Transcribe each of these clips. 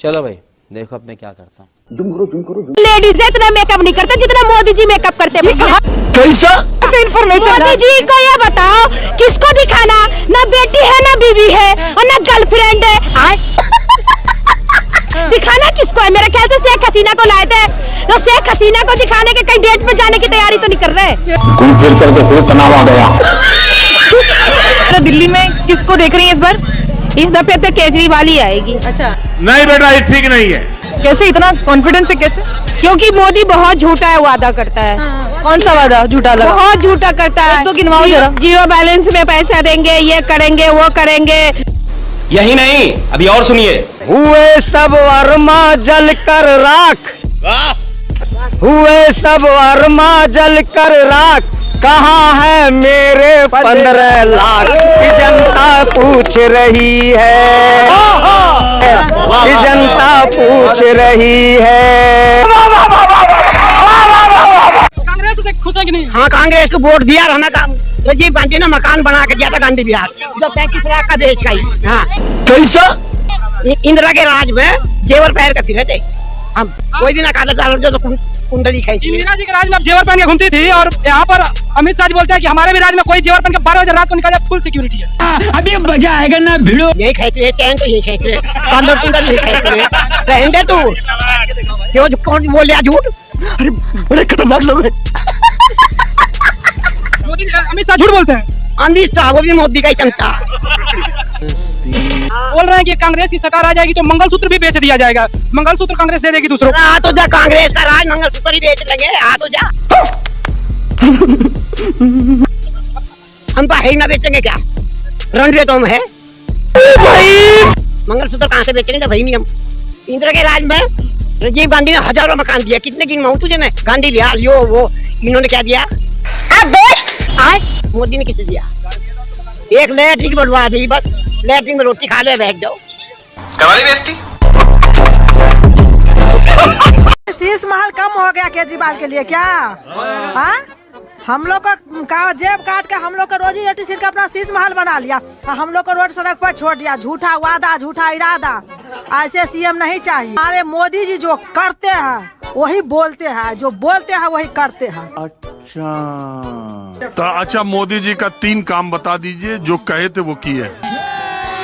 चलो भाई देखो अब मैं क्या करता हूँ। लेडीज इतना मेकअप नहीं करते जितना मोदी जी मेकअप करते हैं। कैसा इन्फॉर्मेशन मोदी जी को ये बताओ किसको दिखाना, ना बेटी है ना बीवी है और ना गर्लफ्रेंड है, दिखाना किसको है? मेरे ख्याल से शेख हसीना को लाए थे, तो शेख हसीना को दिखाने के कहीं डेट पे जाने की तैयारी तो नहीं कर रहे। घूम फिर करके फिर तनाव आ गया। दिल्ली में किसको देख रही है इस बार? इस दफे तो केजरीवाल ही आएगी। अच्छा, नहीं बेटा ये ठीक नहीं है। कैसे इतना कॉन्फिडेंस है? कैसे? क्योंकि मोदी बहुत झूठा है, वादा करता है। कौन सा वादा झूठा लगा? बहुत झूठा करता है। तो गिनवाओ जरा। जीरो बैलेंस में पैसा देंगे, ये करेंगे वो करेंगे। यही नहीं, अभी और सुनिए। हुए सब वर्मा जल कर राख, हुए सब वर्मा जल कर राख, कहाँ है मेरे 15 लाख की जनता पूछ रही है, की जनता पूछ रही है। कांग्रेस से खुश है कि नहीं? हाँ, कांग्रेस को वोट दिया रहना का। राजीव गांधी ने मकान बना के दिया था गांधी बिहार, जो 35 लाख का बेच गई। हाँ, कैसा इंदिरा के राज में जेवर पहन कर फिरे थे हम। कोई दिन जो कुंडली खाई थी। इंदिरा जी के राज में आप जेवर पहन के घूमती थी, और यहाँ पर अमित शाह जी बोलते हैं कि हमारे भी राज में कोई जेवर पहन के 12 बजे रात को निकल जाए, फुल सिक्योरिटी है। अभी मजा आएगा ना भिड़ो। यही खाते हैं, तो यही खाते हैं, कुंडल यही खाते हैं। तू क्यों कौन बोल रहा झूठ? अरे बड़े खतरनाक लोग हैं। मोदी अमित शाह झूठ बोलते हैं। अमित शाह वो भी मोदी का ही चमचा बोल रहे हैं कि कांग्रेस की सरकार आ जाएगी तो मंगलसूत्र भी बेच दिया जाएगा। मंगलसूत्र कांग्रेस दे देगी दूसरों को। आ तो जा, कांग्रेस का राज मंगलसूत्र ही बेच लेंगे। आ तो जा। हम तो है ना बेचेंगे क्या? रन रेट हम है मंगलसूत्र कहाँ से बेचेंगे? भाई नहीं हम। इंदिरा के राज में राजीव गांधी ने हजारों मकान दिया। कितने गिनवाऊं तुझे मैं? गांधी बिहार यो वो, इन्होंने क्या दिया? मोदी ने किसे दिया? एक लैट्रिन बनवा दी, बस लैट्रिन में रोटी खा ले बैठ जाओ। करवाली बेइज्जती। शीश महल कम हो गया केजरीवाल के लिए क्या? हाँ, हम लोग का जेब काट के हम लोग का रोजी रोटी छीन के अपना शीश महल बना लिया, हम लोग को रोड सड़क पर छोड़ दिया। झूठा वादा, झूठा इरादा। ऐसे सीएम नहीं चाहिए। अरे मोदी जी जो करते हैं वही बोलते हैं, जो बोलते हैं वही करते हैं। अच्छा मोदी जी का 3 काम बता दीजिए जो कहे थे वो किए।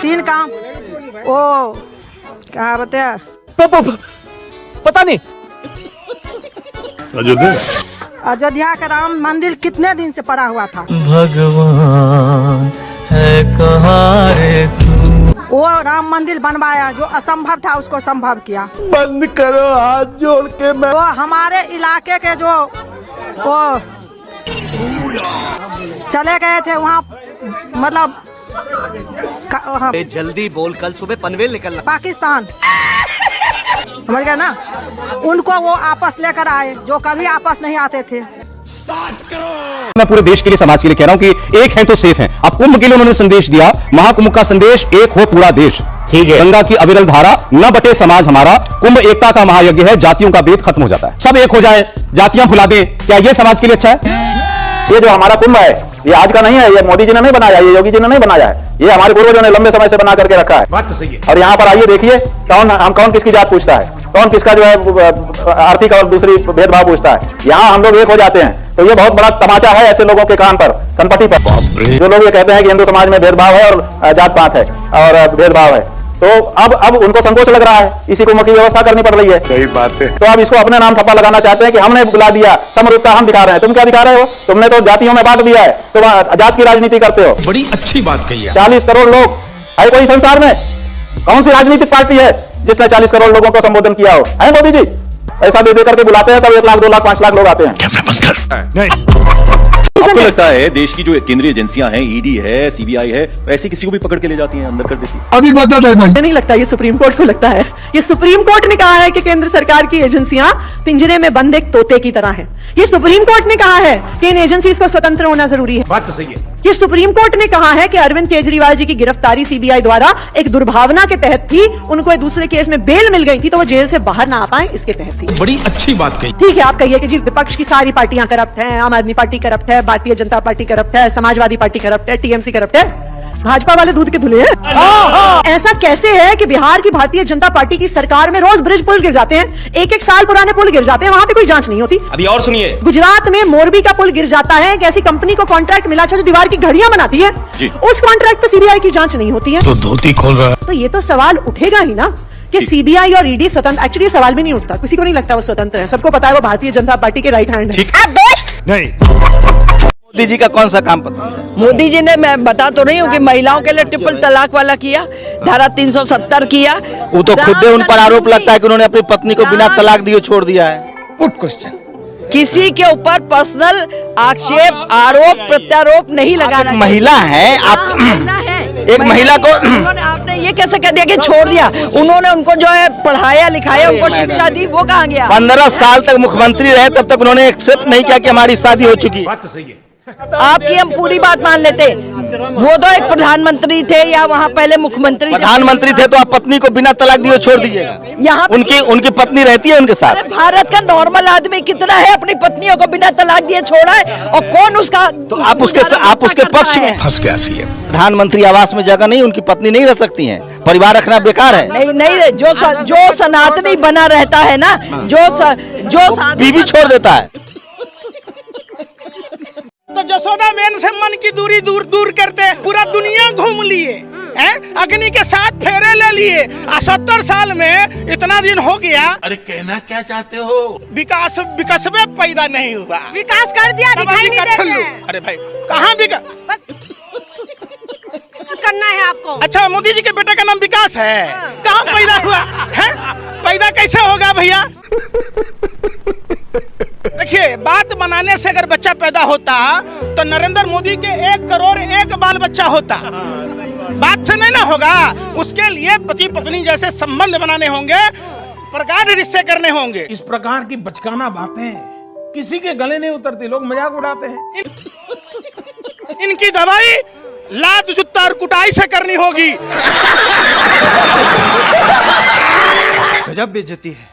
3 काम? ओ क्या बताया? पता नहीं। अयोध्या का राम मंदिर कितने दिन से पड़ा हुआ था? भगवान है कहाँ रे तू? वो राम मंदिर बनवाया, जो असंभव था उसको संभव किया। बंद करो हाथ जोड़ के। मैं वो हमारे इलाके के जो वो चले गए थे वहाँ, मतलब जल्दी बोल, कल सुबह पनवेल निकलना। पाकिस्तान, समझ गए ना? उनको वो आपस लेकर आए जो कभी आपस नहीं आते थे। मैं पूरे देश के लिए, समाज के लिए कह रहा हूं कि एक है तो सेफ है। अब कुंभ के लिए उन्होंने संदेश दिया, महाकुंभ का संदेश, एक हो पूरा देश। ठीक है। गंगा की अविरल धारा, न बटे समाज हमारा, कुंभ एकता का महायज्ञ है, जातियों का भेद खत्म हो जाता है, सब एक हो जाए, जातियां भुला दे। क्या ये समाज के लिए अच्छा है? ये जो हमारा कुंभ है ये आज का नहीं है, ये मोदी जी ने नहीं बनाया, ये योगी जी ने नहीं बनाया है, ये हमारे पूर्वजों ने लंबे समय से बना करके रखा है। बात तो सही है। और यहाँ पर आइए देखिए कौन किसकी जात पूछता है, कौन किसका जो है आर्थिक और दूसरी भेदभाव पूछता है। यहाँ हम लोग एक हो जाते हैं, तो ये बहुत बड़ा तमाचा है ऐसे लोगों के कान पर, कनपटी पर, जो लोग ये कहते हैं कि हिंदू समाज में भेदभाव है और जात पात है और भेदभाव है। तो अब उनको संकोच लग रहा है, इसी को मुख्य व्यवस्था करनी पड़ रही है। सही बात है। तो अब इसको अपने नाम ठप्पा लगाना चाहते हैं कि हमने बुला दिया, समरूपता हम दिखा रहे हैं। तुम क्या दिखा रहे हो? तुमने तो जातियों में बांट दिया है, तुम जात की राजनीति करते हो। बड़ी अच्छी बात कही है। 40 करोड़ लोग है कोई संसार में? कौन सी राजनीतिक पार्टी है जिसने 40 करोड़ लोगों को संबोधन किया हो? है मोदी जी? ऐसा दे दे करके बुलाते हैं, तब 1 लाख 2 लाख 5 लाख लोग आते हैं। आपको लगता है देश की जो केंद्रीय एजेंसियां हैं, ईडी है, सीबीआई है, ऐसी किसी को भी पकड़ के ले जाती हैं, अंदर कर देती है? अभी बता दे भाई। नहीं लगता, ये सुप्रीम कोर्ट को लगता है। ये सुप्रीम कोर्ट ने कहा है कि केंद्र सरकार की एजेंसियां पिंजरे में बंद एक तोते की तरह हैं। ये सुप्रीम कोर्ट ने कहा है कि इन एजेंसीज को स्वतंत्र होना जरूरी है। बात तो सही है। ये सुप्रीम कोर्ट ने कहा है कि अरविंद केजरीवाल जी की गिरफ्तारी सीबीआई द्वारा एक दुर्भावना के तहत थी, उनको एक दूसरे केस में बेल मिल गई थी, तो वो जेल से बाहर ना आ पाए, इसके तहत थी। बड़ी अच्छी बात कही। ठीक है, आप कहिए कि जी विपक्ष की सारी पार्टियां करप्ट हैं, आम आदमी पार्टी करप्ट है, भारतीय जनता पार्टी करप्ट है, समाजवादी पार्टी करप्ट है, टीएमसी करप्ट है। भाजपा वाले दूध के धुले हैं। ऐसा कैसे है कि बिहार की भारतीय जनता पार्टी की सरकार में रोज ब्रिज पुल गिर जाते हैं, एक एक साल पुराने पुल गिर जाते हैं, वहां पे कोई जांच नहीं होती। अभी और सुनिए, गुजरात में मोरबी का पुल गिर जाता है, एक ऐसी कंपनी को कॉन्ट्रैक्ट मिला जो दीवार की घड़ियां बनाती है, उस कॉन्ट्रैक्ट पे सीबीआई की जांच नहीं होती है। तो धोती खोल रहा है। तो ये तो सवाल उठेगा ही ना कि सीबीआई और ईडी स्वतंत्र, एक्चुअली सवाल भी नहीं उठता, किसी को नहीं लगता वो स्वतंत्र है, सबको पता है वो भारतीय जनता पार्टी के राइट हैंड है। नहीं, मोदी जी का कौन सा काम पसंद है? मोदी जी ने, मैं बता तो रही हूँ कि महिलाओं के लिए ट्रिपल तलाक वाला किया, धारा 370 किया। वो तो खुद उन पर आरोप लगता है कि उन्होंने अपनी पत्नी को बिना तलाक दिए छोड़ दिया है। Good question. किसी के ऊपर पर्सनल आक्षेप, आरोप, प्रत्यारोप नहीं लगाना। महिला है आप, महिला है, एक महिला को आपने ये कैसे कह दिया कि छोड़ दिया? उन्होंने उनको जो है पढ़ाया लिखाया, उनको शिक्षा दी, वो कहाँ गया? 15 साल तक मुख्यमंत्री रहे, तब तक उन्होंने एक्सेप्ट नहीं किया कि हमारी शादी हो चुकी। बात तो सही है। आपकी हम पूरी बात मान लेते, वो तो एक प्रधानमंत्री थे या वहाँ पहले मुख्यमंत्री थे। प्रधानमंत्री थे तो आप पत्नी को बिना तलाक दिए छोड़ दीजिएगा? यहाँ उनकी पत्नी रहती है उनके साथ। भारत का नॉर्मल आदमी कितना है अपनी पत्नियों को बिना तलाक दिए छोड़ा है, और कौन उसका? तो आप उसके पक्ष में फंस गया सीएम। प्रधानमंत्री आवास में जगह नहीं, उनकी पत्नी नहीं रह सकती हैं, परिवार रखना बेकार है। नहीं जो सनातनी बना रहता है ना, जो बीवी छोड़ देता है। तो जसोदा मैन से मन की दूरी दूर दूर करते पूरा दुनिया घूम लिए हैं, अग्नि के साथ फेरे ले लिए। 70 साल में इतना दिन हो गया। अरे कहना क्या चाहते हो? विकास में पैदा नहीं हुआ। विकास कर दिया, दिखाई नहीं देते। अरे भाई कहाँ विकास करना है आपको? अच्छा, मोदी जी के बेटे का नाम विकास है, कहाँ पैदा हुआ है? पैदा कैसे होगा भैया? देखिए, बात बनाने से अगर बच्चा पैदा होता तो नरेंद्र मोदी के 1 करोड़ 1 बाल बच्चा होता। बात से नहीं ना होगा, उसके लिए पति पत्नी जैसे संबंध बनाने होंगे, प्रगाढ़ रिश्ते करने होंगे। इस प्रकार की बचकाना बातें किसी के गले नहीं उतरती, लोग मजाक उड़ाते हैं। इनकी दवाई लात जुत्ता और कुटाई से करनी होगी। गजब बेइज्जती है।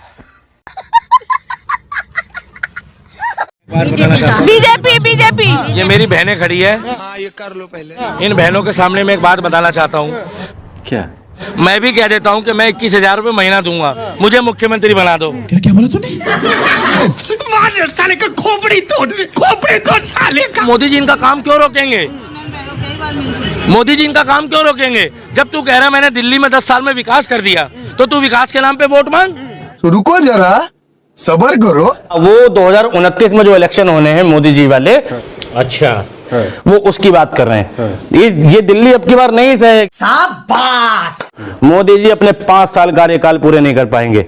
बीजेपी ये मेरी बहनें खड़ी है। हाँ, ये कर लो पहले। इन बहनों के सामने मैं एक बात बताना चाहता हूँ। क्या? मैं भी कह देता हूँ कि मैं 21,000 रुपए महीना दूंगा, मुझे मुख्यमंत्री बना दो। क्या बोला तूने? साले का खोपड़ी तोड़ साले का। मोदी जी इनका काम क्यों रोकेंगे? मोदी जी इनका काम क्यों रोकेंगे? जब तू कह रहा है मैंने दिल्ली में 10 साल में विकास कर दिया, तो तू विकास के नाम पे वोट मांग। रुको जरा, सबर करो। वो 2029 में जो इलेक्शन होने हैं मोदी जी वाले, अच्छा, वो उसकी बात कर रहे हैं। ये दिल्ली अब की बार नहीं सहे। शाबाश। मोदी जी अपने 5 साल कार्यकाल पूरे नहीं कर पाएंगे।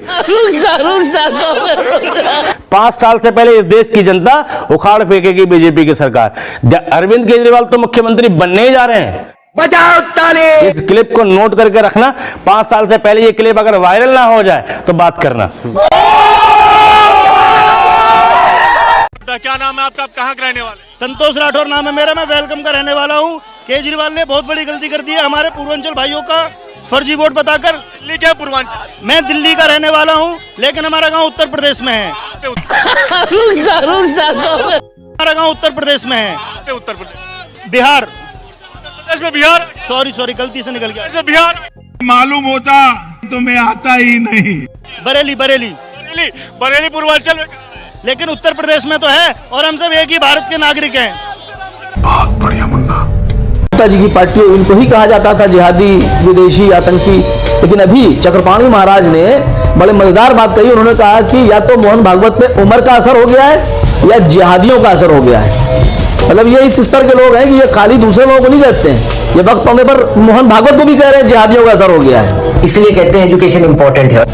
5 साल से पहले इस देश की जनता उखाड़ फेंकेगी बीजेपी की सरकार। अरविंद केजरीवाल तो मुख्यमंत्री बनने ही जा रहे हैं। बजाओ ताली। इस क्लिप को नोट करके रखना, 5 साल से पहले ये क्लिप अगर वायरल ना हो जाए तो बात करना। क्या नाम है आपका? आप कहाँ के रहने वाले? संतोष राठौर नाम है मेरा, मैं वेलकम का रहने वाला हूँ। केजरीवाल ने बहुत बड़ी गलती कर दी है, हमारे पूर्वांचल भाइयों का फर्जी वोट बताकर। दिल्ली क्या पूर्वांचल? मैं दिल्ली का रहने वाला हूँ, लेकिन हमारा गांव उत्तर प्रदेश में है। हमारा गांव उत्तर प्रदेश में है। उत्तर प्रदेश? बिहार। प्रदेश में बिहार? सॉरी गलती से निकल गया। बिहार मालूम होता तो मैं आता ही नहीं। बरेली पूर्वांचल में, लेकिन उत्तर प्रदेश में तो है, और हम सब एक ही भारत के नागरिक हैं। बहुत बढ़िया मुन्ना। जी की पार्टी, इनको ही कहा जाता था जिहादी, विदेशी, आतंकी। लेकिन अभी चक्रपाणी महाराज ने बड़े मजेदार बात कही। उन्होंने कहा कि या तो मोहन भागवत पे उम्र का असर हो गया है या जिहादियों का असर हो गया है। मतलब ये इस स्तर के लोग हैं कि ये खाली दूसरे लोगों को नहीं कहते हैं, ये वक्त पड़ने पर मोहन भागवत को भी कह रहे हैं जिहादियों का असर हो गया है। इसलिए कहते हैं एजुकेशन इंपॉर्टेंट है।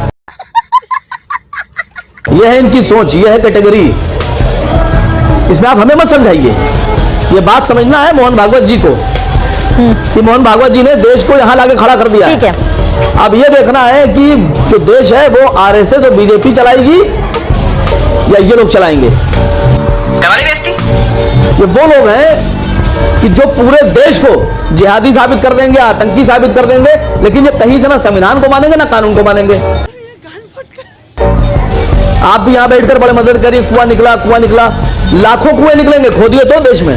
यह है इनकी सोच, यह है कैटेगरी। इसमें आप हमें मत समझाइए, ये बात समझना है मोहन भागवत जी को कि मोहन भागवत जी ने देश को यहाँ लाके खड़ा कर दिया। ठीक है, अब ये देखना है कि जो देश है वो आरएसएस और बीजेपी चलाएगी या ये लोग चलाएंगे। ये वो लोग हैं कि जो पूरे देश को जिहादी साबित कर देंगे, आतंकी साबित कर देंगे, लेकिन ये कहीं से ना संविधान को मानेंगे ना कानून को मानेंगे। आप भी यहाँ बैठकर बड़े मदद करिए, कुआं निकला, लाखों कुएं निकलेंगे, खोदिए तो देश में।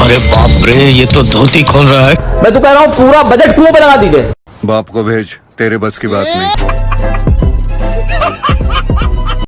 अरे बाप रे, ये तो धोती खोल रहा है। मैं तो कह रहा हूँ पूरा बजट कुएं पे लगा दीजिए। बाप को भेज, तेरे बस की बात नहीं।